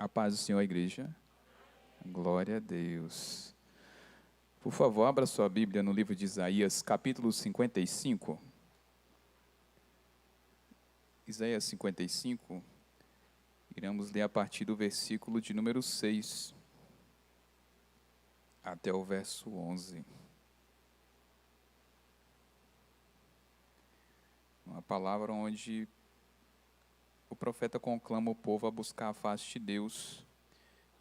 A paz do Senhor, igreja. Glória a Deus. Por favor, abra sua Bíblia no livro de Isaías, capítulo 55. Isaías 55, iremos ler a partir do versículo de número 6 até o verso 11. Uma palavra onde o profeta conclama o povo a buscar a face de Deus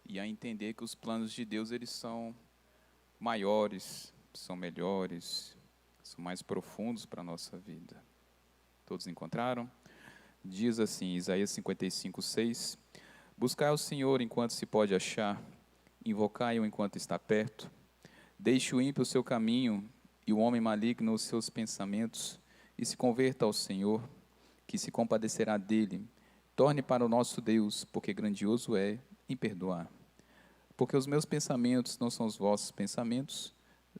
e a entender que os planos de Deus eles são maiores, são melhores, são mais profundos para a nossa vida. Todos encontraram? Diz assim, Isaías 55, 6: Buscai ao Senhor enquanto se pode achar, invocai-o enquanto está perto. Deixe o ímpio o seu caminho e o homem maligno os seus pensamentos, e se converta ao Senhor, que se compadecerá dele. Torne para o nosso Deus, porque grandioso é em perdoar. Porque os meus pensamentos não são os vossos pensamentos,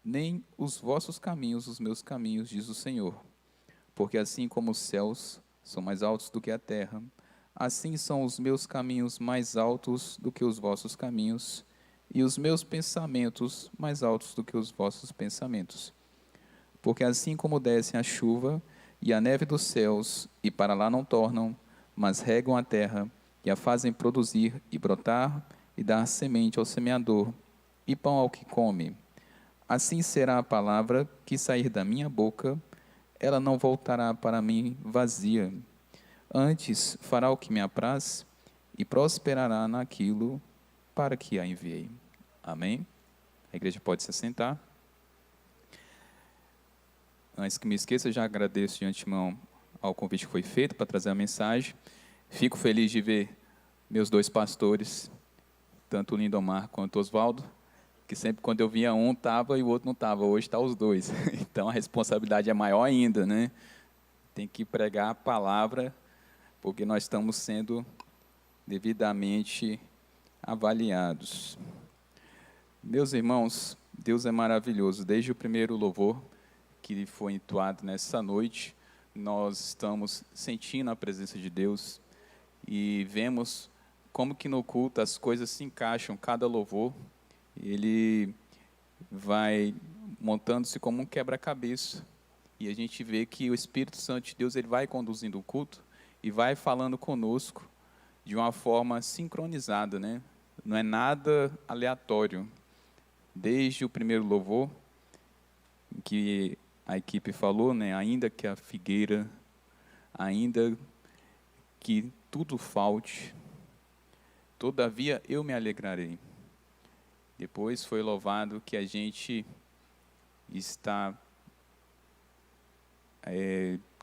nem os vossos caminhos os meus caminhos, diz o Senhor. Porque assim como os céus são mais altos do que a terra, assim são os meus caminhos mais altos do que os vossos caminhos, e os meus pensamentos mais altos do que os vossos pensamentos. Porque assim como descem a chuva e a neve dos céus, e para lá não tornam, mas regam a terra, e a fazem produzir e brotar, e dar semente ao semeador, e pão ao que come. Assim será a palavra que sair da minha boca, ela não voltará para mim vazia. Antes fará o que me apraz, e prosperará naquilo para que a enviei. Amém? A igreja pode se assentar. Antes que me esqueça, já agradeço de antemão ao convite que foi feito para trazer a mensagem. Fico feliz de ver meus dois pastores, tanto o Lindomar quanto o Oswaldo, que sempre quando eu via um estava e o outro não estava. Hoje está os dois. Então a responsabilidade é maior ainda, né? Tem que pregar a palavra, porque nós estamos sendo devidamente avaliados. Meus irmãos, Deus é maravilhoso. Desde o primeiro louvor que foi entoado nessa noite, nós estamos sentindo a presença de Deus e vemos como que no culto as coisas se encaixam, cada louvor, ele vai montando-se como um quebra-cabeça, e a gente vê que o Espírito Santo de Deus ele vai conduzindo o culto e vai falando conosco de uma forma sincronizada, né? Não é nada aleatório. Desde o primeiro louvor, que a equipe falou, né? Ainda que a figueira, ainda que tudo falte, todavia eu me alegrarei. Depois foi louvado que a gente está,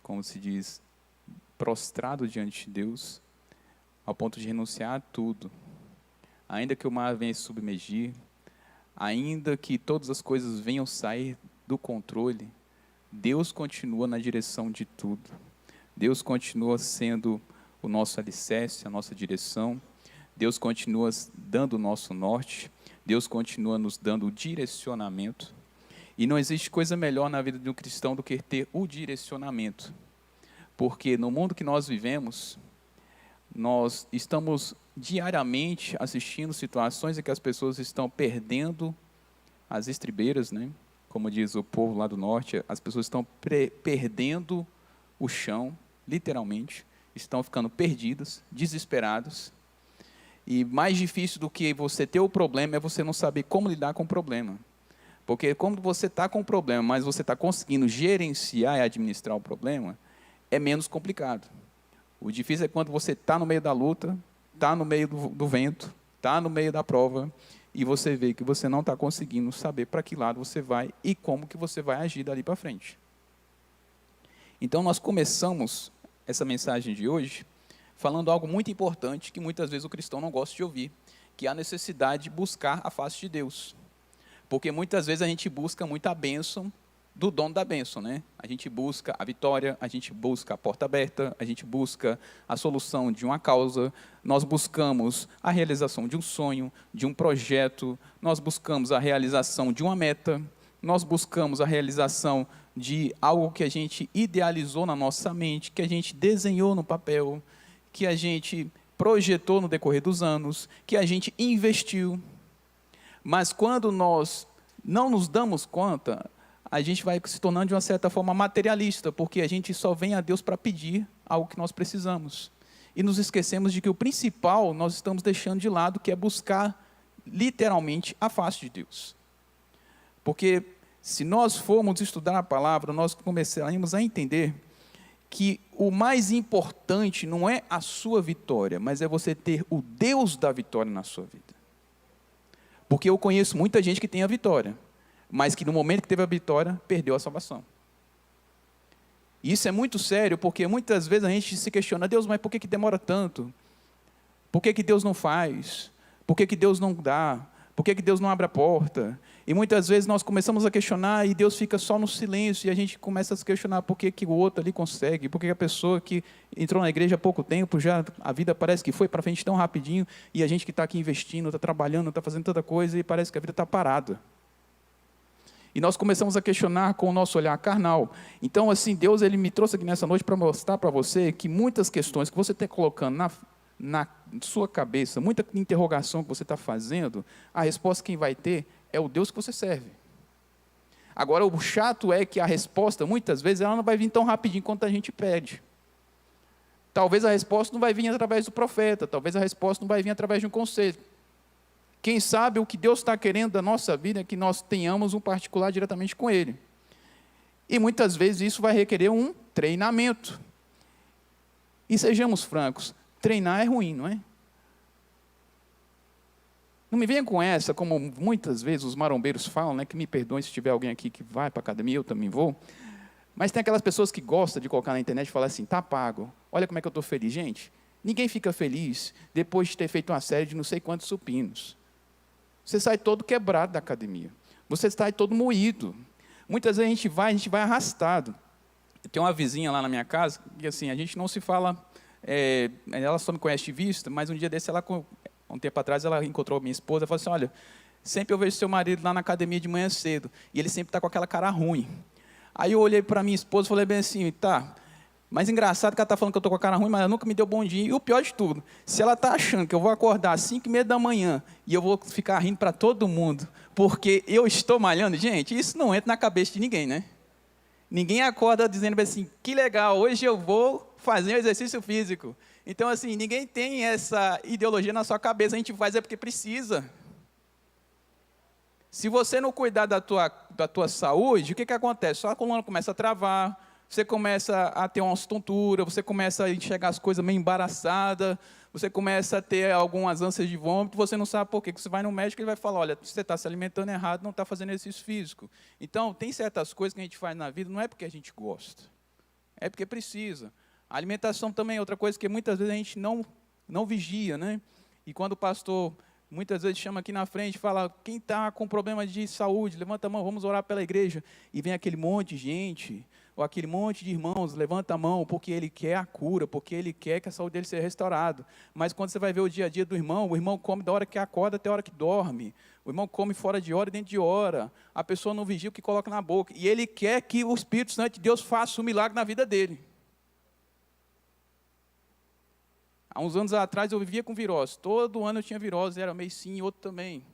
como se diz, prostrado diante de Deus, ao ponto de renunciar a tudo. Ainda que o mar venha se submergir, ainda que todas as coisas venham sair do controle, Deus continua na direção de tudo. Deus continua sendo o nosso alicerce, a nossa direção. Deus continua dando o nosso norte. Deus continua nos dando o direcionamento. E não existe coisa melhor na vida de um cristão do que ter o direcionamento. Porque no mundo que nós vivemos, nós estamos diariamente assistindo situações em que as pessoas estão perdendo as estribeiras, né? Como diz o povo lá do norte, as pessoas estão perdendo o chão, literalmente, estão ficando perdidas, desesperadas. E mais difícil do que você ter o problema é você não saber como lidar com o problema. Porque quando você está com o problema, mas você está conseguindo gerenciar e administrar o problema, é menos complicado. O difícil é quando você está no meio da luta, está no meio do vento, está no meio da prova, e você vê que você não está conseguindo saber para que lado você vai e como que você vai agir dali para frente. Então, nós começamos essa mensagem de hoje falando algo muito importante que muitas vezes o cristão não gosta de ouvir, que é a necessidade de buscar a face de Deus. Porque muitas vezes a gente busca muita bênção do dono da bênção, né? A gente busca a vitória, a gente busca a porta aberta, a gente busca a solução de uma causa, nós buscamos a realização de um sonho, de um projeto, nós buscamos a realização de uma meta, nós buscamos a realização de algo que a gente idealizou na nossa mente, que a gente desenhou no papel, que a gente projetou no decorrer dos anos, que a gente investiu. Mas quando nós não nos damos conta, a gente vai se tornando de uma certa forma materialista, porque a gente só vem a Deus para pedir algo que nós precisamos. E nos esquecemos de que o principal nós estamos deixando de lado, que é buscar literalmente a face de Deus. Porque se nós formos estudar a palavra, nós começaremos a entender que o mais importante não é a sua vitória, mas é você ter o Deus da vitória na sua vida. Porque eu conheço muita gente que tem a vitória, mas que no momento que teve a vitória, perdeu a salvação. E isso é muito sério, porque muitas vezes a gente se questiona, Deus, mas por que demora tanto? Por que Deus não faz? Por que Deus não dá? Por que Deus não abre a porta? E muitas vezes nós começamos a questionar e Deus fica só no silêncio e a gente começa a se questionar por que o outro ali consegue, por que a pessoa que entrou na igreja há pouco tempo, já a vida parece que foi para frente tão rapidinho e a gente que está aqui investindo, está trabalhando, está fazendo tanta coisa e parece que a vida está parada. E nós começamos a questionar com o nosso olhar carnal. Então, assim, Deus ele me trouxe aqui nessa noite para mostrar para você que muitas questões que você está colocando na sua cabeça, muita interrogação que você está fazendo, a resposta quem vai ter é o Deus que você serve. Agora, o chato é que a resposta, muitas vezes, ela não vai vir tão rapidinho quanto a gente pede. Talvez a resposta não vai vir através do profeta, talvez a resposta não vai vir através de um conselho. Quem sabe o que Deus está querendo da nossa vida é que nós tenhamos um particular diretamente com Ele. E muitas vezes isso vai requerer um treinamento. E sejamos francos, treinar é ruim, não é? Não me venha com essa, como muitas vezes os marombeiros falam, né, que me perdoem se tiver alguém aqui que vai para a academia, eu também vou. Mas tem aquelas pessoas que gostam de colocar na internet e falar assim, tá pago, olha como é que eu estou feliz. Gente, ninguém fica feliz depois de ter feito uma série de não sei quantos supinos. Você sai todo quebrado da academia. Você sai todo moído. Muitas vezes a gente vai arrastado. Tem uma vizinha lá na minha casa, que assim, a gente não se fala, ela só me conhece de vista, mas um dia desse, um tempo atrás, ela encontrou minha esposa e falou assim, olha, sempre eu vejo seu marido lá na academia de manhã cedo, e ele sempre está com aquela cara ruim. Aí eu olhei para minha esposa e falei bem assim, tá, mas engraçado que ela está falando que eu estou com a cara ruim, mas ela nunca me deu bom dia. E o pior de tudo, se ela está achando que eu vou acordar às 5h30 da manhã e eu vou ficar rindo para todo mundo, porque eu estou malhando, gente, isso não entra na cabeça de ninguém, né? Ninguém acorda dizendo assim, que legal, hoje eu vou fazer um exercício físico. Então, assim, ninguém tem essa ideologia na sua cabeça, a gente faz é porque precisa. Se você não cuidar da tua saúde, o que acontece? Só a coluna começa a travar, você começa a ter uma tontura, você começa a enxergar as coisas meio embaraçadas, você começa a ter algumas ânsias de vômito, você não sabe por quê. Você vai no médico e ele vai falar, olha, você está se alimentando errado, não está fazendo exercício físico. Então, tem certas coisas que a gente faz na vida, não é porque a gente gosta, é porque precisa. A alimentação também é outra coisa que muitas vezes a gente não vigia, né? E quando o pastor muitas vezes chama aqui na frente e fala, quem está com problema de saúde, levanta a mão, vamos orar pela igreja. E vem aquele monte de gente, ou aquele monte de irmãos, levanta a mão, porque ele quer a cura, porque ele quer que a saúde dele seja restaurada. Mas quando você vai ver o dia a dia do irmão, o irmão come da hora que acorda até a hora que dorme. O irmão come fora de hora e dentro de hora. A pessoa não vigia o que coloca na boca. E ele quer que o Espírito Santo de Deus faça um milagre na vida dele. Há uns anos atrás eu vivia com virose. Todo ano eu tinha virose, era mês sim, outro também.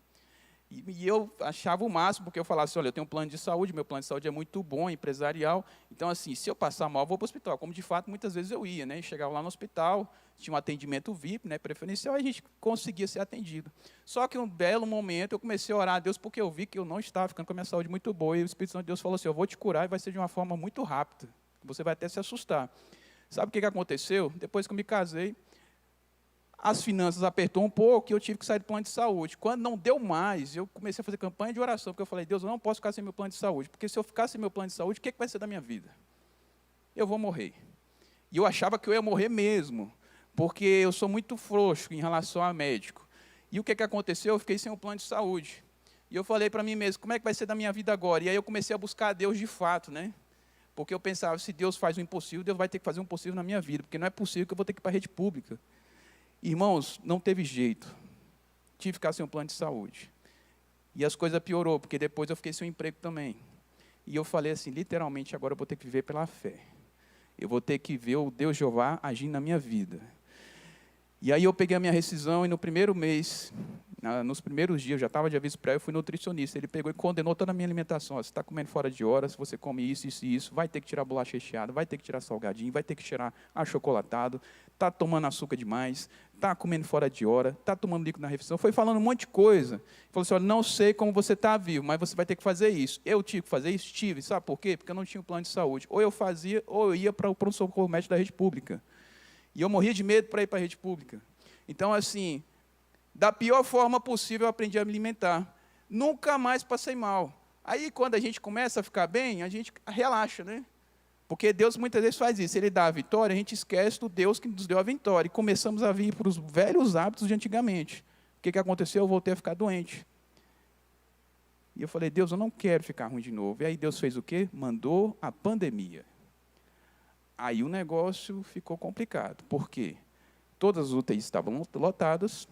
E eu achava o máximo, porque eu falava assim, olha, eu tenho um plano de saúde, meu plano de saúde é muito bom, empresarial. Então, assim, se eu passar mal, eu vou para o hospital. Como, de fato, muitas vezes eu ia, né? Chegava lá no hospital, tinha um atendimento VIP, né, preferencial, e a gente conseguia ser atendido. Só que um belo momento eu comecei a orar a Deus, porque eu vi que eu não estava ficando com a minha saúde muito boa, e o Espírito Santo de Deus falou assim, eu vou te curar, e vai ser de uma forma muito rápida. Você vai até se assustar. Sabe o que aconteceu? Depois que eu me casei, as finanças apertou um pouco e eu tive que sair do plano de saúde. Quando não deu mais, eu comecei a fazer campanha de oração, porque eu falei, Deus, eu não posso ficar sem meu plano de saúde, porque se eu ficar sem meu plano de saúde, o que vai ser da minha vida? Eu vou morrer. E eu achava que eu ia morrer mesmo, porque eu sou muito frouxo em relação a médico. E o que aconteceu? Eu fiquei sem o plano de saúde. E eu falei para mim mesmo, como é que vai ser da minha vida agora? E aí eu comecei a buscar a Deus de fato, né? Porque eu pensava, se Deus faz o impossível, Deus vai ter que fazer o impossível na minha vida, porque não é possível que eu vou ter que ir para a rede pública. Irmãos, não teve jeito. Tive que ficar sem um plano de saúde. E as coisas piorou, porque depois eu fiquei sem um emprego também. E eu falei assim, literalmente, agora eu vou ter que viver pela fé. Eu vou ter que ver o Deus Jeová agindo na minha vida. E aí eu peguei a minha rescisão e no primeiro mês, nos primeiros dias, eu já estava de aviso prévio, eu fui nutricionista. Ele pegou e condenou toda a minha alimentação. Ó, você está comendo fora de hora, se você come isso, isso e isso, vai ter que tirar bolacha recheada, vai ter que tirar salgadinho, vai ter que tirar achocolatado, está tomando açúcar demais, está comendo fora de hora, está tomando líquido na refeição. Foi falando um monte de coisa. Falou assim, olha, não sei como você está vivo, mas você vai ter que fazer isso. Eu tive que fazer isso? Tive. Sabe por quê? Porque eu não tinha um plano de saúde. Ou eu fazia, ou eu ia para o pronto-socorro médico da rede pública. E eu morria de medo para ir para a rede pública. Então, assim, da pior forma possível, eu aprendi a me alimentar. Nunca mais passei mal. Aí, quando a gente começa a ficar bem, a gente relaxa, né? Porque Deus muitas vezes faz isso. Ele dá a vitória, a gente esquece do Deus que nos deu a vitória. E começamos a vir para os velhos hábitos de antigamente. O que aconteceu? Eu voltei a ficar doente. E eu falei, Deus, eu não quero ficar ruim de novo. E aí Deus fez o quê? Mandou a pandemia. Aí o negócio ficou complicado. Por quê? Todas as UTIs estavam lotadas,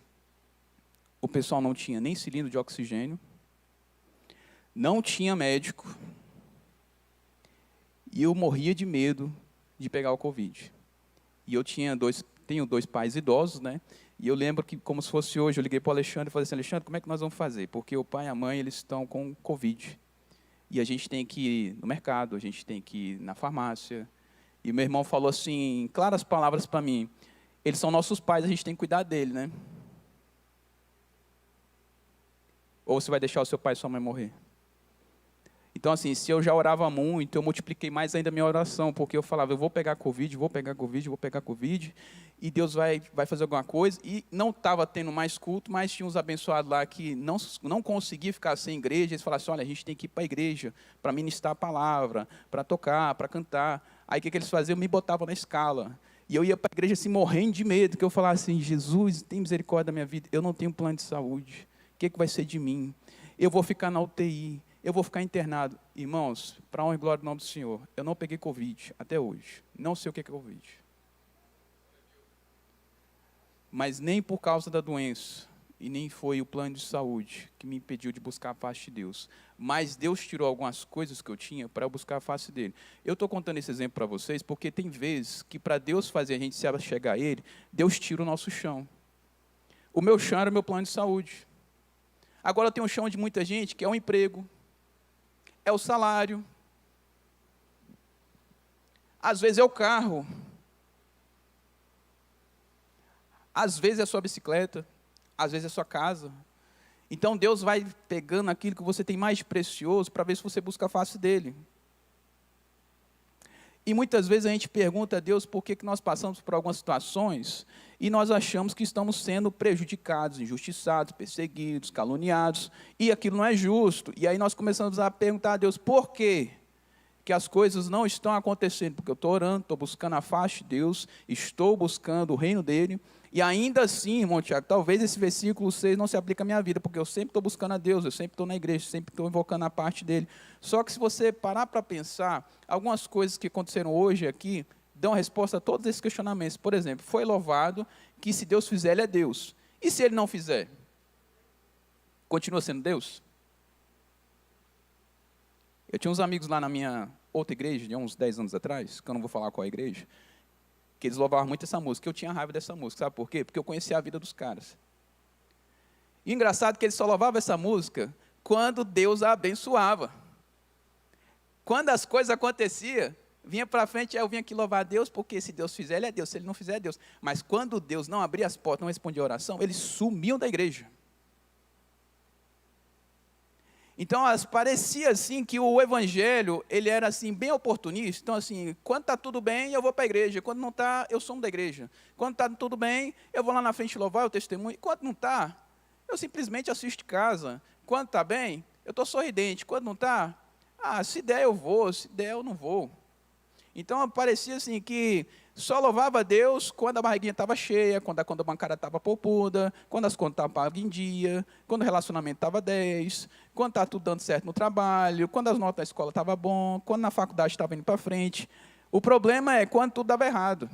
o pessoal não tinha nem cilindro de oxigênio, não tinha médico, e eu morria de medo de pegar o Covid. E eu tenho dois pais idosos, né? E eu lembro que, como se fosse hoje, eu liguei para o Alexandre e falei assim, Alexandre, como é que nós vamos fazer? Porque o pai e a mãe, eles estão com Covid. E a gente tem que ir no mercado, a gente tem que ir na farmácia. E meu irmão falou assim, claras palavras para mim, eles são nossos pais, a gente tem que cuidar dele, né? Ou você vai deixar o seu pai e sua mãe morrer? Então, assim, se eu já orava muito, eu multipliquei mais ainda a minha oração, porque eu falava, eu vou pegar Covid, vou pegar Covid, vou pegar Covid, e Deus vai fazer alguma coisa. E não estava tendo mais culto, mas tinha uns abençoados lá que não conseguiam ficar sem igreja. Eles falaram assim, olha, a gente tem que ir para a igreja para ministrar a palavra, para tocar, para cantar. Aí o que eles faziam? Me botavam na escala. E eu ia para a igreja assim, morrendo de medo, que eu falava assim, Jesus, tem misericórdia da minha vida, eu não tenho plano de saúde, o que vai ser de mim? Eu vou ficar na UTI, eu vou ficar internado. Irmãos, para a honra e glória do nome do Senhor, eu não peguei Covid até hoje, não sei o que é Covid. Mas nem por causa da doença, e nem foi o plano de saúde que me impediu de buscar a face de Deus. Mas Deus tirou algumas coisas que eu tinha para eu buscar a face dele. Eu estou contando esse exemplo para vocês, porque tem vezes que para Deus fazer a gente se chegar a ele, Deus tira o nosso chão. O meu chão era o meu plano de saúde. Agora tem um chão de muita gente que é o emprego, é o salário, às vezes é o carro, às vezes é a sua bicicleta, às vezes é a sua casa. Então Deus vai pegando aquilo que você tem mais de precioso para ver se você busca a face dele. E muitas vezes a gente pergunta a Deus por que nós passamos por algumas situações e nós achamos que estamos sendo prejudicados, injustiçados, perseguidos, caluniados, e aquilo não é justo. E aí nós começamos a perguntar a Deus por quê que as coisas não estão acontecendo, porque eu estou orando, estou buscando a face de Deus, estou buscando o reino dele, e ainda assim, irmão Tiago, talvez esse versículo 6 não se aplique à minha vida, porque eu sempre estou buscando a Deus, eu sempre estou na igreja, sempre estou invocando a parte dele. Só que se você parar para pensar, algumas coisas que aconteceram hoje aqui, dão resposta a todos esses questionamentos. Por exemplo, foi louvado que se Deus fizer, ele é Deus. E se ele não fizer? Continua sendo Deus? Eu tinha uns amigos lá na minha outra igreja, de uns 10 anos atrás, que eu não vou falar qual é a igreja, que eles louvavam muito essa música. Eu tinha raiva dessa música, sabe por quê? Porque eu conhecia a vida dos caras. E engraçado que eles só louvavam essa música quando Deus a abençoava. Quando as coisas aconteciam, vinha para frente, eu vinha aqui louvar a Deus, porque se Deus fizer, ele é Deus, se ele não fizer, é Deus. Mas quando Deus não abria as portas, não respondia a oração, eles sumiam da igreja. Então, parecia assim que o evangelho, ele era assim, bem oportunista. Então, assim, quando está tudo bem, eu vou para a igreja. Quando não está, eu sumo da igreja. Quando está tudo bem, eu vou lá na frente louvar o testemunho. Quando não está, eu simplesmente assisto de casa. Quando está bem, eu estou sorridente. Quando não está, se der eu vou, se der eu não vou. Então, parecia assim que só louvava a Deus quando a barriguinha estava cheia, quando a conta bancária estava poupuda, quando as contas estavam pagas em dia, quando o relacionamento estava 10, quando estava tudo dando certo no trabalho, quando as notas da escola estavam bom, quando na faculdade estava indo para frente. O problema é quando tudo dava errado.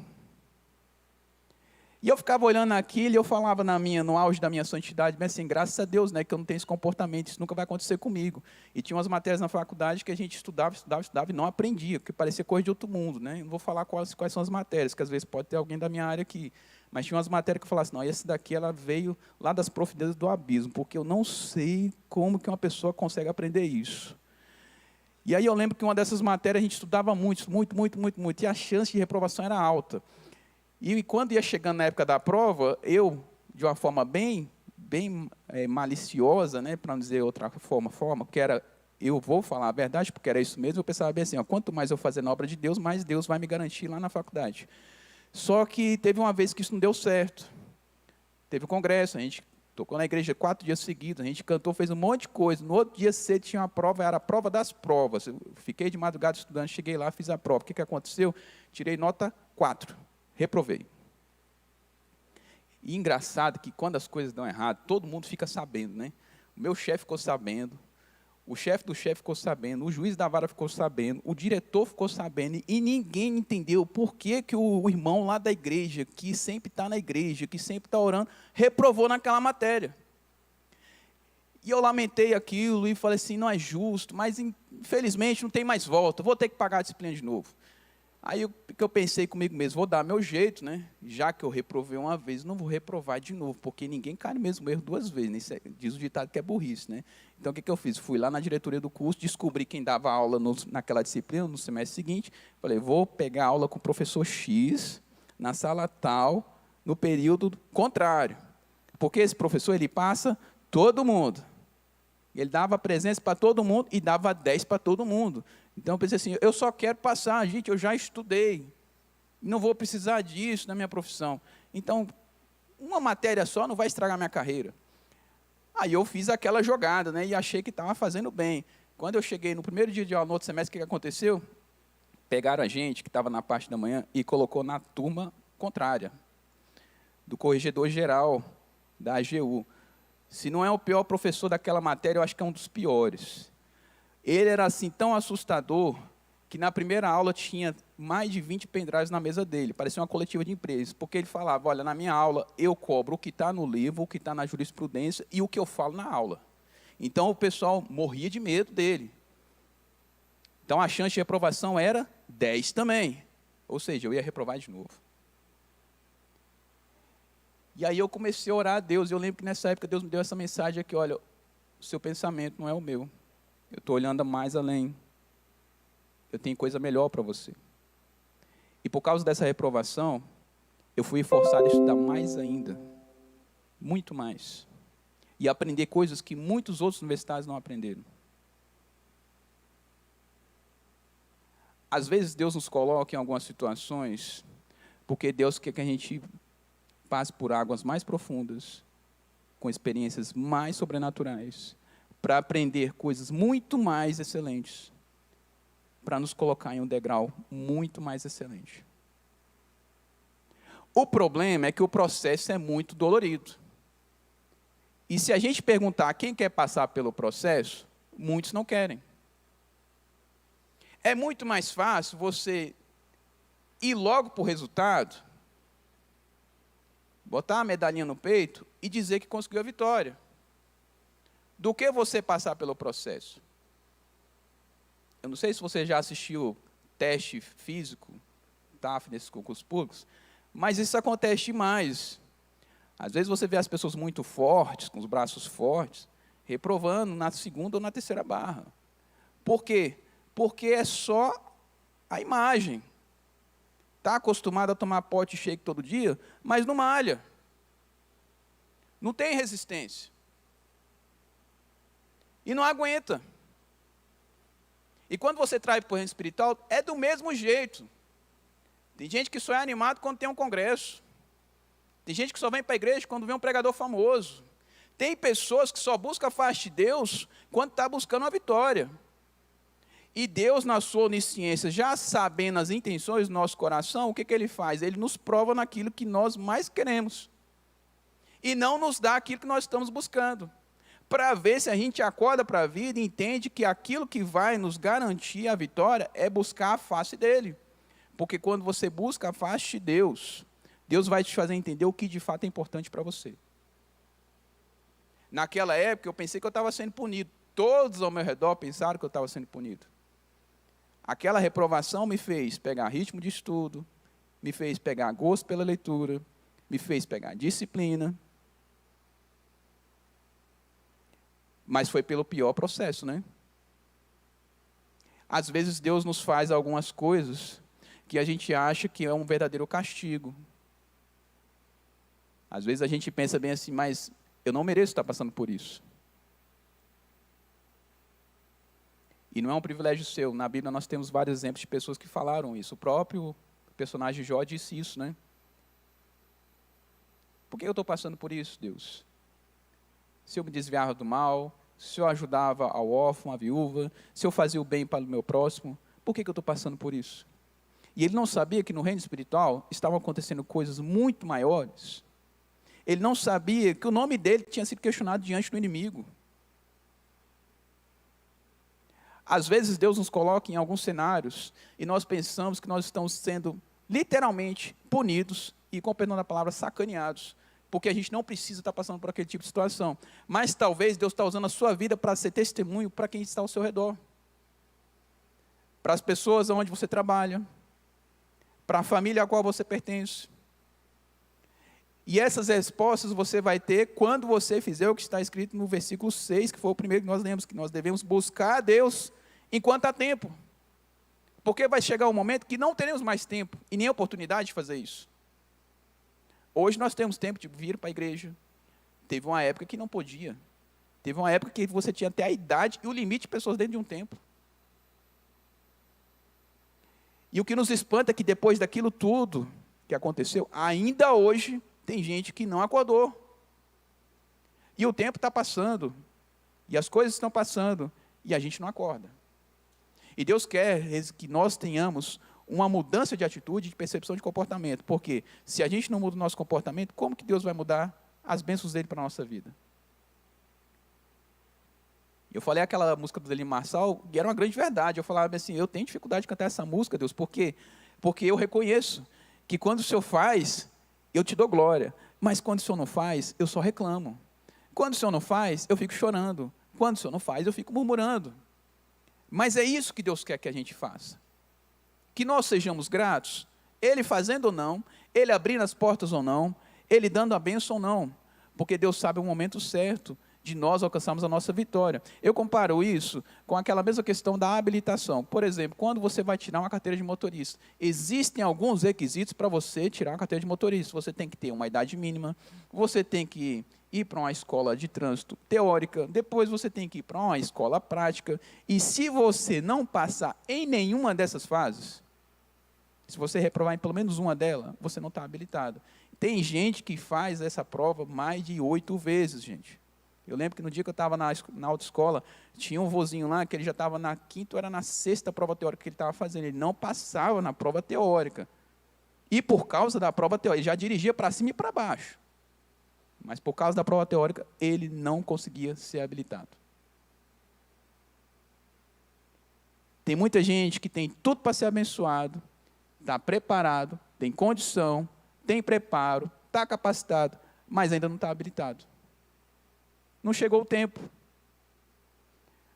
E eu ficava olhando aquilo e eu falava no auge da minha santidade, mas assim, graças a Deus, né, que eu não tenho esse comportamento, isso nunca vai acontecer comigo. E tinha umas matérias na faculdade que a gente estudava e não aprendia, porque parecia coisa de outro mundo, né? Eu não vou falar quais são as matérias, que às vezes pode ter alguém da minha área aqui. Mas tinha umas matérias que eu falava assim, não, essa daqui ela veio lá das profundezas do abismo, porque eu não sei como que uma pessoa consegue aprender isso. E aí eu lembro que uma dessas matérias a gente estudava muito, e a chance de reprovação era alta. E quando ia chegando na época da prova, eu, de uma forma bem maliciosa, né, para não dizer outra forma, que era, eu vou falar a verdade, porque era isso mesmo, eu pensava bem assim, ó, quanto mais eu fazer na obra de Deus, mais Deus vai me garantir lá na faculdade. Só que teve uma vez que isso não deu certo. Teve um congresso, a gente tocou na igreja 4 dias seguidos, a gente cantou, fez um monte de coisa. No outro dia cedo tinha uma prova, era a prova das provas. Eu fiquei de madrugada estudando, cheguei lá, fiz a prova. O que aconteceu? Tirei nota 4, reprovei. E engraçado que quando as coisas dão errado, todo mundo fica sabendo, né? O meu chefe ficou sabendo, o chefe do chefe ficou sabendo, o juiz da vara ficou sabendo, o diretor ficou sabendo, e ninguém entendeu por que o irmão lá da igreja, que sempre está na igreja, que sempre está orando, reprovou naquela matéria. E eu lamentei aquilo e falei assim, não é justo, mas infelizmente não tem mais volta, vou ter que pagar a disciplina de novo. Aí eu pensei comigo mesmo, vou dar meu jeito, né? Já que eu reprovei uma vez, não vou reprovar de novo, porque ninguém cai no mesmo erro 2 vezes, né? Diz o ditado que é burrice, né? Então, o que eu fiz? Fui lá na diretoria do curso, descobri quem dava aula naquela disciplina, no semestre seguinte, falei, vou pegar aula com o professor X, na sala tal, no período contrário. Porque esse professor, ele passa todo mundo. Ele dava presença para todo mundo e dava 10 para todo mundo. Então, eu pensei assim, eu só quero passar, gente, eu já estudei. Não vou precisar disso na minha profissão. Então, uma matéria só não vai estragar minha carreira. Aí eu fiz aquela jogada, né, e achei que estava fazendo bem. Quando eu cheguei no primeiro dia de aula, no outro semestre, o que aconteceu? Pegaram a gente, que estava na parte da manhã, e colocou na turma contrária, do corregedor geral da AGU. Se não é o pior professor daquela matéria, eu acho que é um dos piores. Ele era assim tão assustador que na primeira aula tinha mais de 20 pendrives na mesa dele, parecia uma coletiva de empresas, porque ele falava, olha, na minha aula eu cobro o que está no livro, o que está na jurisprudência e o que eu falo na aula. Então o pessoal morria de medo dele. Então a chance de reprovação era 10 também, ou seja, eu ia reprovar de novo. E aí eu comecei a orar a Deus, e eu lembro que nessa época Deus me deu essa mensagem aqui, olha, o seu pensamento não é o meu. Eu estou olhando mais além. Eu tenho coisa melhor para você. E por causa dessa reprovação, eu fui forçado a estudar mais ainda. Muito mais. E aprender coisas que muitos outros universitários não aprenderam. Às vezes Deus nos coloca em algumas situações, porque Deus quer que a gente passe por águas mais profundas, com experiências mais sobrenaturais, para aprender coisas muito mais excelentes, para nos colocar em um degrau muito mais excelente. O problema é que o processo é muito dolorido. E se a gente perguntar quem quer passar pelo processo, muitos não querem. É muito mais fácil você ir logo para o resultado, botar a medalhinha no peito e dizer que conseguiu a vitória, do que você passar pelo processo. Eu não sei se você já assistiu teste físico, TAF, nesses concursos públicos, mas isso acontece demais. Às vezes você vê as pessoas muito fortes, com os braços fortes, reprovando na segunda ou na terceira barra. Por quê? Porque é só a imagem. Está acostumado a tomar pote shake todo dia, mas não malha. Não tem resistência. E não aguenta. E quando você traz para o reino espiritual, é do mesmo jeito. Tem gente que só é animado quando tem um congresso. Tem gente que só vem para a igreja quando vê um pregador famoso. Tem pessoas que só buscam a face de Deus quando está buscando uma vitória. E Deus, na sua onisciência, já sabendo as intenções do nosso coração, o que Ele faz? Ele nos prova naquilo que nós mais queremos. E não nos dá aquilo que nós estamos buscando. Para ver se a gente acorda para a vida e entende que aquilo que vai nos garantir a vitória é buscar a face dEle. Porque quando você busca a face de Deus, Deus vai te fazer entender o que de fato é importante para você. Naquela época, eu pensei que eu estava sendo punido. Todos ao meu redor pensaram que eu estava sendo punido. Aquela reprovação me fez pegar ritmo de estudo, me fez pegar gosto pela leitura, me fez pegar disciplina. Mas foi pelo pior processo, né? Às vezes Deus nos faz algumas coisas que a gente acha que é um verdadeiro castigo. Às vezes a gente pensa bem assim, mas eu não mereço estar passando por isso. E não é um privilégio seu. Na Bíblia nós temos vários exemplos de pessoas que falaram isso. O próprio personagem Jó disse isso, né? Por que eu estou passando por isso, Deus? Se eu me desviava do mal, se eu ajudava ao órfão, à viúva, se eu fazia o bem para o meu próximo, por que eu estou passando por isso? E ele não sabia que no reino espiritual estavam acontecendo coisas muito maiores. Ele não sabia que o nome dele tinha sido questionado diante do inimigo. Às vezes Deus nos coloca em alguns cenários e nós pensamos que nós estamos sendo literalmente punidos e, com perdão da palavra, sacaneados, porque a gente não precisa estar passando por aquele tipo de situação. Mas talvez Deus está usando a sua vida para ser testemunho para quem está ao seu redor. Para as pessoas onde você trabalha, para a família a qual você pertence. E essas respostas você vai ter quando você fizer o que está escrito no versículo 6, que foi o primeiro que nós lemos, que nós devemos buscar a Deus enquanto há tempo. Porque vai chegar um momento que não teremos mais tempo e nem oportunidade de fazer isso. Hoje nós temos tempo de vir para a igreja. Teve uma época que não podia. Teve uma época que você tinha até a idade e o limite de pessoas dentro de um templo. E o que nos espanta é que depois daquilo tudo que aconteceu, ainda hoje tem gente que não acordou. E o tempo está passando. E as coisas estão passando. E a gente não acorda. E Deus quer que nós tenhamos uma mudança de atitude, de percepção de comportamento. Porque se a gente não muda o nosso comportamento, como que Deus vai mudar as bênçãos dele para a nossa vida? Eu falei aquela música do Delim Marçal, e era uma grande verdade. Eu falava assim, eu tenho dificuldade de cantar essa música, Deus, por quê? Porque eu reconheço que quando o Senhor faz, eu te dou glória. Mas quando o Senhor não faz, eu só reclamo. Quando o Senhor não faz, eu fico chorando. Quando o Senhor não faz, eu fico murmurando. Mas é isso que Deus quer que a gente faça. Que nós sejamos gratos, Ele fazendo ou não, Ele abrindo as portas ou não, Ele dando a bênção ou não. Porque Deus sabe o momento certo de nós alcançarmos a nossa vitória. Eu comparo isso com aquela mesma questão da habilitação. Por exemplo, quando você vai tirar uma carteira de motorista, existem alguns requisitos para você tirar uma carteira de motorista. Você tem que ter uma idade mínima, você tem que ir para uma escola de trânsito teórica, depois você tem que ir para uma escola prática, e se você não passar em nenhuma dessas fases, se você reprovar em pelo menos uma delas, você não está habilitado. Tem gente que faz essa prova mais de 8 vezes, gente. Eu lembro que no dia que eu estava na autoescola, tinha um vozinho lá que ele já estava na 5ª ou era na 6ª prova teórica que ele estava fazendo. Ele não passava na prova teórica. E por causa da prova teórica, ele já dirigia para cima e para baixo. Mas por causa da prova teórica, ele não conseguia ser habilitado. Tem muita gente que tem tudo para ser abençoado, está preparado, tem condição, tem preparo, está capacitado, mas ainda não está habilitado. Não chegou o tempo.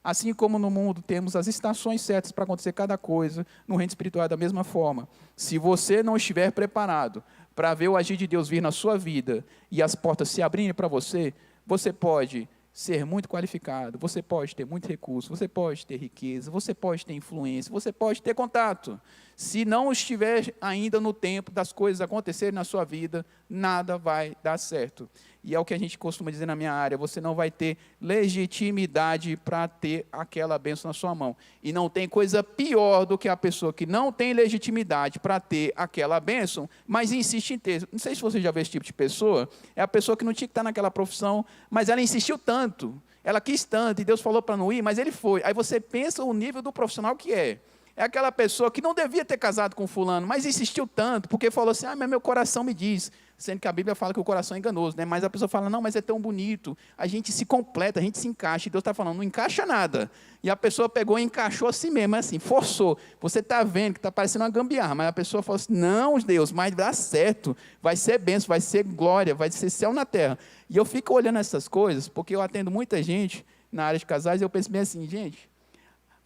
Assim como no mundo temos as estações certas para acontecer cada coisa, no reino espiritual é da mesma forma. Se você não estiver preparado para ver o agir de Deus vir na sua vida e as portas se abrirem para você, você pode ser muito qualificado, você pode ter muito recurso, você pode ter riqueza, você pode ter influência, você pode ter contato. Se não estiver ainda no tempo das coisas acontecerem na sua vida, nada vai dar certo. E é o que a gente costuma dizer na minha área, você não vai ter legitimidade para ter aquela bênção na sua mão. E não tem coisa pior do que a pessoa que não tem legitimidade para ter aquela bênção, mas insiste em ter. Não sei se você já vê esse tipo de pessoa, é a pessoa que não tinha que estar naquela profissão, mas ela insistiu tanto, ela quis tanto, e Deus falou para não ir, mas ele foi. Aí você pensa o nível do profissional que é. É aquela pessoa que não devia ter casado com fulano, mas insistiu tanto, porque falou assim, mas meu coração me diz, sendo que a Bíblia fala que o coração é enganoso, né? Mas a pessoa fala, não, mas é tão bonito, a gente se completa, a gente se encaixa, e Deus está falando, não encaixa nada. E a pessoa pegou e encaixou assim mesmo, assim, forçou. Você está vendo que está parecendo uma gambiarra, mas a pessoa falou assim, não, Deus, mas dá certo, vai ser bênção, vai ser glória, vai ser céu na terra. E eu fico olhando essas coisas, porque eu atendo muita gente na área de casais, e eu penso bem assim, gente,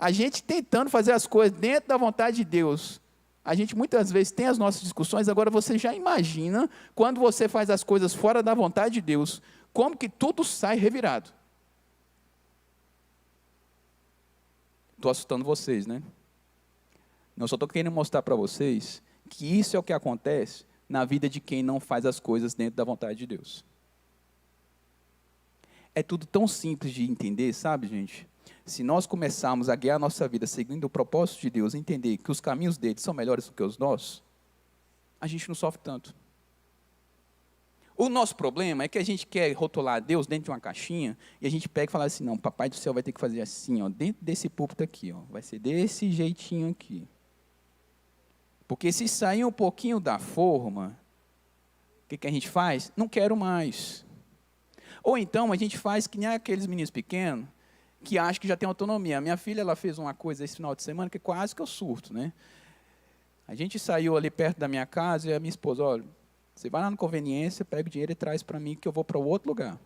a gente tentando fazer as coisas dentro da vontade de Deus, A gente muitas vezes tem as nossas discussões, agora você já imagina quando você faz as coisas fora da vontade de Deus, como que tudo sai revirado. Estou assustando vocês, né? Não, só estou querendo mostrar para vocês que isso é o que acontece na vida de quem não faz as coisas dentro da vontade de Deus. É tudo tão simples de entender, sabe, gente? Se nós começarmos a guiar a nossa vida seguindo o propósito de Deus, entender que os caminhos dele são melhores do que os nossos, a gente não sofre tanto. O nosso problema é que a gente quer rotular Deus dentro de uma caixinha e a gente pega e fala assim, não, papai do céu vai ter que fazer assim, ó, dentro desse púlpito aqui, ó, vai ser desse jeitinho aqui. Porque se sair um pouquinho da forma, o que a gente faz? Não quero mais. Ou então a gente faz que nem aqueles meninos pequenos que acham que já tem autonomia. A minha filha ela fez uma coisa esse final de semana que quase que eu surto, né? A gente saiu ali perto da minha casa e a minha esposa, olha, você vai lá na conveniência, pega o dinheiro e traz para mim que eu vou para outro lugar.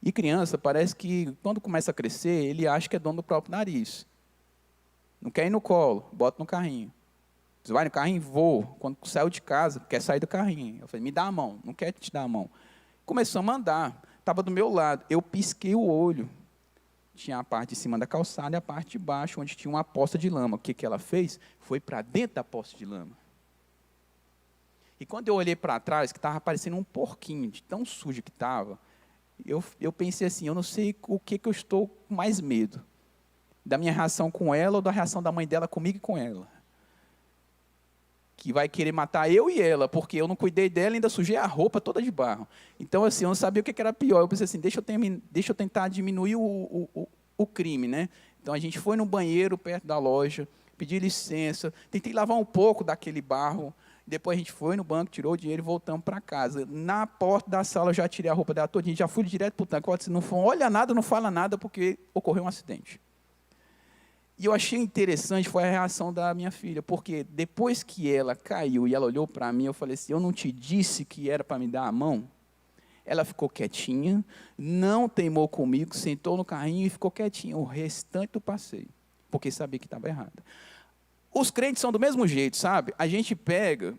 E criança, parece que quando começa a crescer, ele acha que é dono do próprio nariz. Não quer ir no colo, bota no carrinho. Você vai no carrinho? Vou. Quando saiu de casa, quer sair do carrinho. Eu falei, me dá a mão. Não quer te dar a mão. Começamos a andar. Estava do meu lado. Eu pisquei o olho. Tinha a parte de cima da calçada e a parte de baixo, onde tinha uma poça de lama. O que ela fez? Foi para dentro da poça de lama. E quando eu olhei para trás, que estava parecendo um porquinho, de tão sujo que estava, eu pensei assim, eu não sei o que eu estou com mais medo. Da minha reação com ela ou da reação da mãe dela comigo e com ela. Que vai querer matar eu e ela, porque eu não cuidei dela e ainda sujei a roupa toda de barro. Então, assim, eu não sabia o que era pior. Eu pensei assim, deixa eu tentar diminuir o crime, né? Então, a gente foi no banheiro perto da loja, pedi licença, tentei lavar um pouco daquele barro, depois a gente foi no banco, tirou o dinheiro e voltamos para casa. Na porta da sala, eu já tirei a roupa dela toda, já fui direto para o tanque. Eu disse, não olha nada, não fala nada, porque ocorreu um acidente. E eu achei interessante, foi a reação da minha filha, porque depois que ela caiu e ela olhou para mim, eu falei assim, eu não te disse que era para me dar a mão? Ela ficou quietinha, não teimou comigo, sentou no carrinho e ficou quietinha o restante do passeio, porque sabia que estava errada. Os crentes são do mesmo jeito, sabe? A gente pega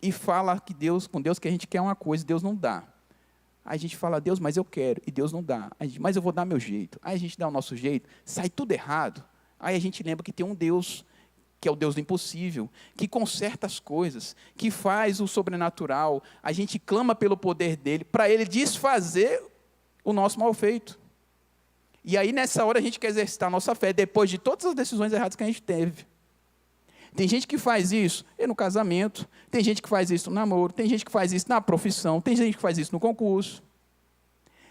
e fala que com Deus que a gente quer uma coisa, Deus não dá. Aí a gente fala, Deus, mas eu quero, e Deus não dá. Mas eu vou dar meu jeito. Aí a gente dá o nosso jeito, sai tudo errado. Aí a gente lembra que tem um Deus, que é o Deus do impossível, que conserta as coisas, que faz o sobrenatural. A gente clama pelo poder dele, para ele desfazer o nosso mal feito. E aí, nessa hora, a gente quer exercitar a nossa fé, depois de todas as decisões erradas que a gente teve. Tem gente que faz isso no casamento, tem gente que faz isso no namoro, tem gente que faz isso na profissão, tem gente que faz isso no concurso.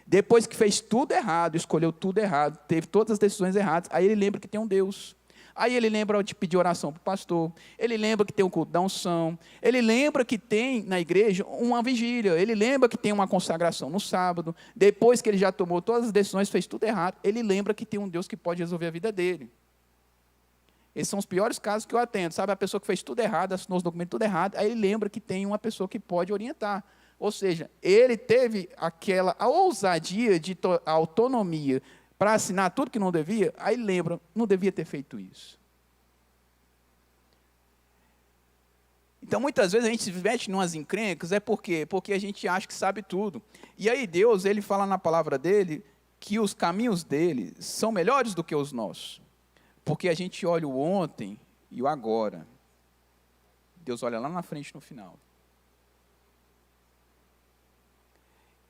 Depois que fez tudo errado, escolheu tudo errado, teve todas as decisões erradas, aí ele lembra que tem um Deus. Aí ele lembra de pedir oração para o pastor, ele lembra que tem um culto da unção, ele lembra que tem na igreja uma vigília, ele lembra que tem uma consagração no sábado, depois que ele já tomou todas as decisões, fez tudo errado, ele lembra que tem um Deus que pode resolver a vida dele. Esses são os piores casos que eu atendo, sabe? A pessoa que fez tudo errado, assinou os documentos tudo errado, aí ele lembra que tem uma pessoa que pode orientar. Ou seja, ele teve a ousadia, a autonomia para assinar tudo que não devia, aí lembra, não devia ter feito isso. Então, muitas vezes a gente se mete em umas encrencas, por quê? Porque a gente acha que sabe tudo. E aí Deus, ele fala na palavra dele, que os caminhos dele são melhores do que os nossos. Porque a gente olha o ontem e o agora. Deus olha lá na frente no final.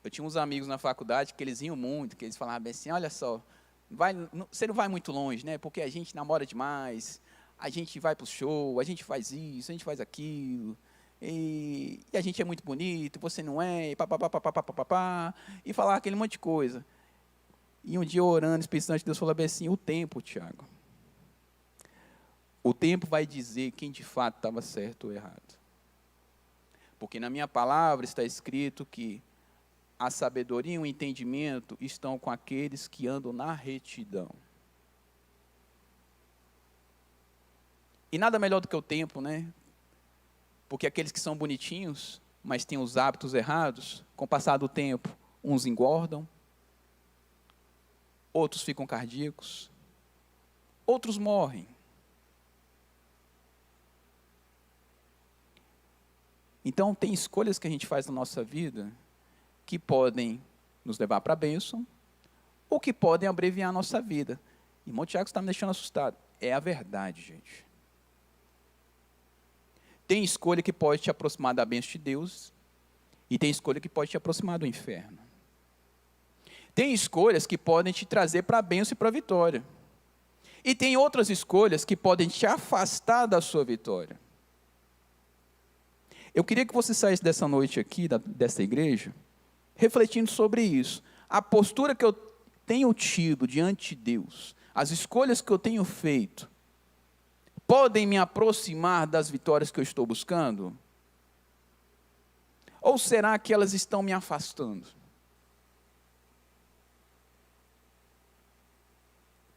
Eu tinha uns amigos na faculdade que eles iam muito, que eles falavam assim, olha só, você não vai muito longe, né? Porque a gente namora demais, a gente vai para o show, a gente faz isso, a gente faz aquilo, e a gente é muito bonito, você não é, e papapá, e falar aquele monte de coisa. E um dia orando, Espírito Deus falou assim, o tempo, Tiago. O tempo vai dizer quem de fato estava certo ou errado. Porque na minha palavra está escrito que a sabedoria e o entendimento estão com aqueles que andam na retidão. E nada melhor do que o tempo, né? Porque aqueles que são bonitinhos, mas têm os hábitos errados, com o passar do tempo, uns engordam, outros ficam cardíacos, outros morrem. Então, tem escolhas que a gente faz na nossa vida que podem nos levar para a bênção ou que podem abreviar a nossa vida. Irmão Tiago está me deixando assustado. É a verdade, gente. Tem escolha que pode te aproximar da bênção de Deus e tem escolha que pode te aproximar do inferno. Tem escolhas que podem te trazer para a bênção e para a vitória. E tem outras escolhas que podem te afastar da sua vitória. Eu queria que você saísse dessa noite aqui, dessa igreja, refletindo sobre isso. A postura que eu tenho tido diante de Deus, as escolhas que eu tenho feito, podem me aproximar das vitórias que eu estou buscando? Ou será que elas estão me afastando?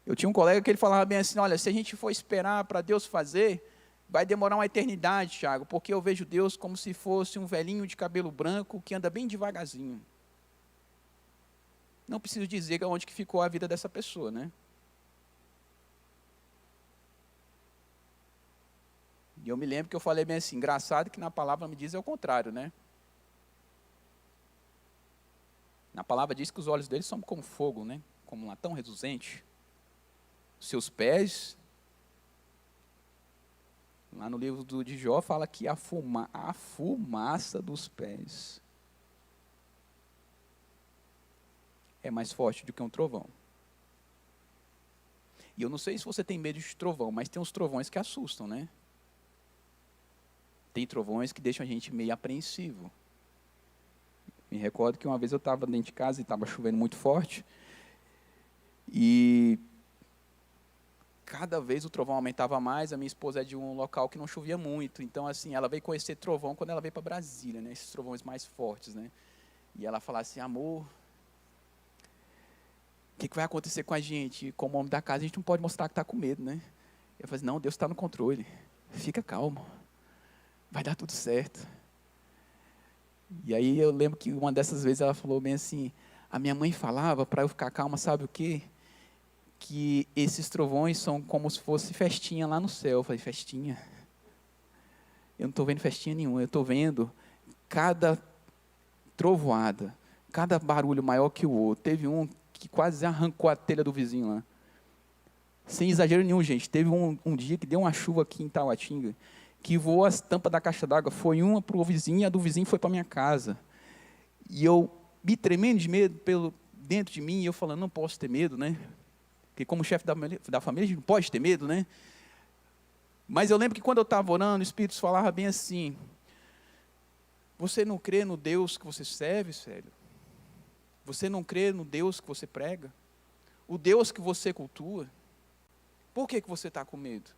Eu tinha um colega que ele falava bem assim, olha, se a gente for esperar para Deus fazer, vai demorar uma eternidade, Thiago, porque eu vejo Deus como se fosse um velhinho de cabelo branco que anda bem devagarzinho. Não preciso dizer onde que ficou a vida dessa pessoa, né? E eu me lembro que eu falei bem assim, engraçado que na palavra me diz é o contrário, né? Na palavra diz que os olhos dele são como fogo, né? Como um latão reluzente. Seus pés, lá no livro de Jó, fala que a fumaça dos pés é mais forte do que um trovão. E eu não sei se você tem medo de trovão, mas tem uns trovões que assustam, né? Tem trovões que deixam a gente meio apreensivo. Me recordo que uma vez eu estava dentro de casa e estava chovendo muito forte, e cada vez o trovão aumentava mais. A minha esposa é de um local que não chovia muito, então assim, ela veio conhecer trovão quando ela veio para Brasília, né, esses trovões mais fortes, né, e ela falava assim, amor, o que vai acontecer com a gente? Como homem da casa, a gente não pode mostrar que está com medo, né? Eu falei, não, Deus está no controle, fica calmo, vai dar tudo certo. E aí eu lembro que uma dessas vezes ela falou bem assim, a minha mãe falava para eu ficar calma, sabe o quê? Que esses trovões são como se fosse festinha lá no céu. Eu falei, festinha? Eu não estou vendo festinha nenhuma, eu estou vendo cada trovoada, cada barulho maior que o outro. Teve um que quase arrancou a telha do vizinho lá. Sem exagero nenhum, gente. Teve um dia que deu uma chuva aqui em Tauatinga, que voou as tampas da caixa d'água, foi uma para o vizinho e a do vizinho foi para a minha casa. E eu me tremendo de medo dentro de mim, e eu falando, não posso ter medo, né? Porque como chefe da família, a gente não pode ter medo, né? Mas eu lembro que quando eu estava orando, o Espírito falava bem assim, você não crê no Deus que você serve, sério? Você não crê no Deus que você prega? O Deus que você cultua? Por que você está com medo?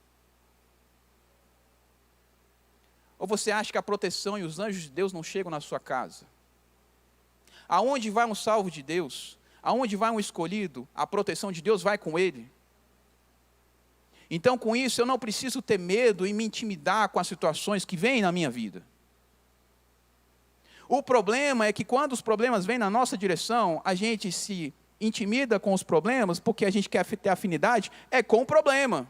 Ou você acha que a proteção e os anjos de Deus não chegam na sua casa? Aonde vai um salvo de Deus? Aonde vai um escolhido, a proteção de Deus vai com ele. Então, com isso, eu não preciso ter medo e me intimidar com as situações que vêm na minha vida. O problema é que quando os problemas vêm na nossa direção, a gente se intimida com os problemas, porque a gente quer ter afinidade, é com o problema.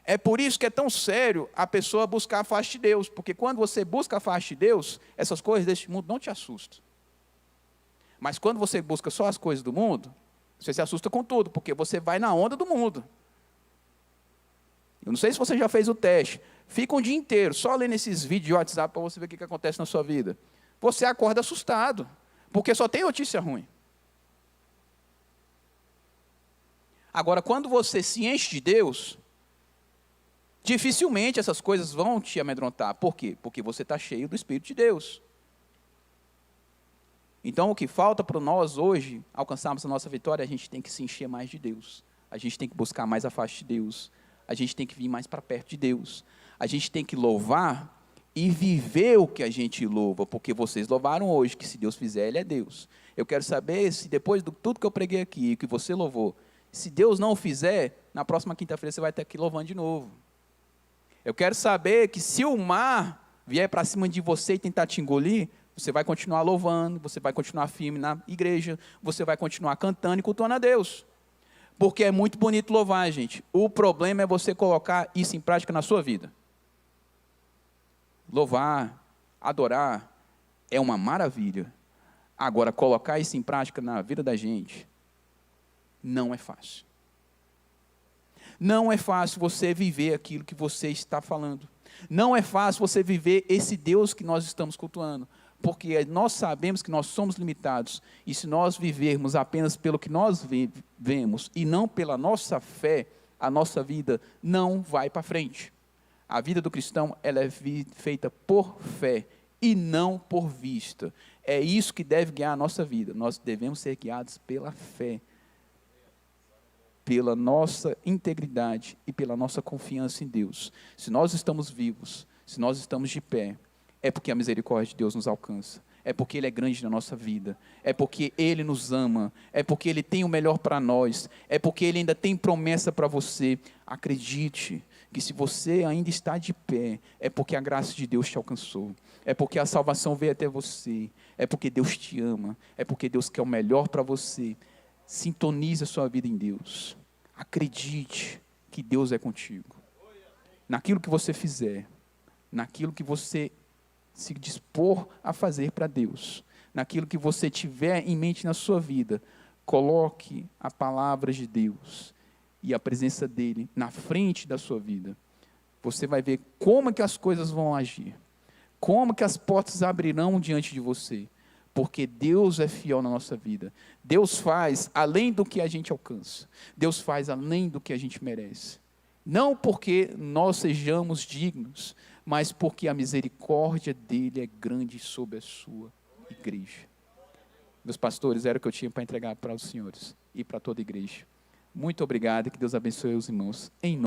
É por isso que é tão sério a pessoa buscar a face de Deus, porque quando você busca a face de Deus, essas coisas deste mundo não te assustam. Mas quando você busca só as coisas do mundo, você se assusta com tudo, porque você vai na onda do mundo. Eu não sei se você já fez o teste. Fica um dia inteiro só lendo esses vídeos de WhatsApp para você ver o que acontece na sua vida. Você acorda assustado, porque só tem notícia ruim. Agora, quando você se enche de Deus, dificilmente essas coisas vão te amedrontar. Por quê? Porque você está cheio do Espírito de Deus. Então, o que falta para nós hoje alcançarmos a nossa vitória, a gente tem que se encher mais de Deus. A gente tem que buscar mais a face de Deus. A gente tem que vir mais para perto de Deus. A gente tem que louvar e viver o que a gente louva, porque vocês louvaram hoje, que se Deus fizer, Ele é Deus. Eu quero saber se depois de tudo que eu preguei aqui, que você louvou, se Deus não o fizer, na próxima quinta-feira você vai estar aqui louvando de novo. Eu quero saber que se o mar vier para cima de você e tentar te engolir, você vai continuar louvando, você vai continuar firme na igreja, você vai continuar cantando e cultuando a Deus. Porque é muito bonito louvar, gente. O problema é você colocar isso em prática na sua vida. louvar, adorar, é uma maravilha. Agora, colocar isso em prática na vida da gente, não é fácil. Não é fácil você viver aquilo que você está falando. Não é fácil você viver esse Deus que nós estamos cultuando. Porque nós sabemos que nós somos limitados. E se nós vivermos apenas pelo que nós vemos e não pela nossa fé, a nossa vida não vai para frente. A vida do cristão, ela é feita por fé e não por vista. É isso que deve guiar a nossa vida. Nós devemos ser guiados pela fé, pela nossa integridade e pela nossa confiança em Deus. Se nós estamos vivos, se nós estamos de pé, é porque a misericórdia de Deus nos alcança. É porque Ele é grande na nossa vida. É porque Ele nos ama. É porque Ele tem o melhor para nós. É porque Ele ainda tem promessa para você. Acredite que se você ainda está de pé, é porque a graça de Deus te alcançou. É porque a salvação veio até você. É porque Deus te ama. É porque Deus quer o melhor para você. Sintonize a sua vida em Deus. Acredite que Deus é contigo. Naquilo que você fizer, naquilo que você se dispor a fazer para Deus, naquilo que você tiver em mente na sua vida, coloque a palavra de Deus e a presença dEle na frente da sua vida. Você vai ver como que as coisas vão agir, como que as portas abrirão diante de você, porque Deus é fiel na nossa vida. Deus faz além do que a gente alcança. Deus faz além do que a gente merece. Não porque nós sejamos dignos, mas porque a misericórdia dele é grande sobre a sua igreja. Meus pastores, era o que eu tinha para entregar para os senhores e para toda a igreja. Muito obrigado e que Deus abençoe os irmãos. Em nome